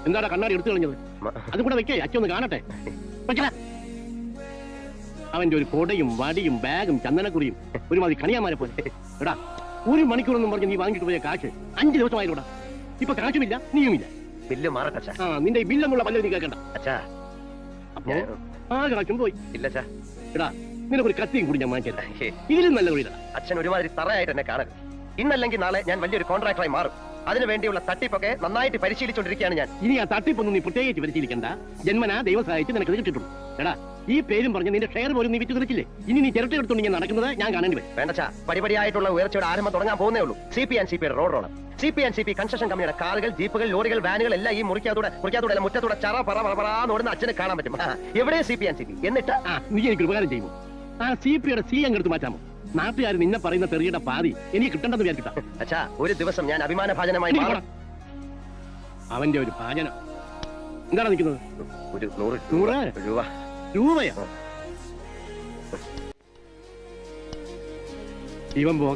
എന്താടാ കണ്ണാടി എടുത്തു കളഞ്ഞത്? അതും കൂടെ വെക്കേ, അച്ഛൻ ഒന്ന് കാണട്ടെ. അവന്റെ ഒരു കൊടയും വടിയും ബാഗും ചന്ദനക്കുറിയും ഒരുമാതിരി കണിയാമാരെ പോലെ. എടാ, 1 മണിക്കൂറൊന്നും പറഞ്ഞ് നീ വാങ്ങിട്ട് പോയ കാശ് 5 ദിവസമായിട്ടാ. ഇപ്പൊ കാശുമില്ല, നീയുമില്ല. ബില്ല് മാറട്ടെ. നിന്റെ ബില്ലെന്നുള്ള പല്ലവി നീ കേൾക്കണ്ട. അപ്പൊ ആ കാശും പോയി. ഇല്ല എടാ, നിനക്കൊരു കത്തിയും കൂടി ഞാൻ വാങ്ങിച്ചത്. ഇതിലും നല്ല വഴിയില്ല. അച്ഛൻ ഒരുമാതിരി തറയായിട്ട് എന്നെ കാണരുത്. ഇന്നല്ലെങ്കിൽ നാളെ ഞാൻ വലിയൊരു കോൺട്രാക്ടറായി മാറും. അതിനു വേണ്ടിയുള്ള തട്ടിപ്പൊക്കെ നന്നായിട്ട് പരിശീലിച്ചുകൊണ്ടിരിക്കുകയാണ് ഞാൻ. ഇനി ആ തട്ടിപ്പൊന്നും നീ പ്രത്യേകിച്ച് പരിശീലിക്കണ്ട. ജന്മനാ ദൈവം സഹായിച്ച് നിനക്ക് കിട്ടിയിട്ടുണ്ട്. എടാ, ഈ പേരും പറഞ്ഞ് നിന്റെ ഷെയർ പോലും നീ വിറ്റ് തെളിച്ചില്ലേ? ഇനി നീ ചിരട്ട എടുത്തോണ്ട് ഞാൻ നടക്കുന്നത് ഞാൻ കാണേണ്ടി വരും. വേണ്ടച്ചാ, പടിപടിയായിട്ടുള്ള ഉയർച്ചയുടെ ആരംഭം തുടങ്ങാൻ പോകുന്നേ ഉള്ളൂ. CP&CP road road CP&CP construction കമ്പനിയുടെ കാറുകൾ, ജീപ്പുകൾ, ലോറികൾ, വാനുകൾ എല്ലാം ഈ മുറിക്കാത്തൂടെ മുറ്റത്തൂടെ ചറ പറന്ന് അച്ഛനെ കാണാൻ പറ്റും. എവിടെ CP&CP? എന്നിട്ട് നീ എനിക്കൊരു ഉപകാരം ചെയ്യുമോ? ആ CP-യുടെ C അങ്ങെടുത്ത് മാറ്റാമോ? നാട്ടുകാർ നിന്നെ പറയുന്ന തെറിയുടെ പാതി എനിക്ക് കിട്ടണ്ടെന്ന് വിചാരിക്കട്ടാ. അച്ഛാ, ഒരു ദിവസം ഞാൻ അഭിമാന ഭാജനമായി മാറും. അവന്റെ ഒരു ഭാജനം എന്താണ് നിൽക്കുന്നത്? ഒരു 100 രൂപയാ? ഇവൻ പോ.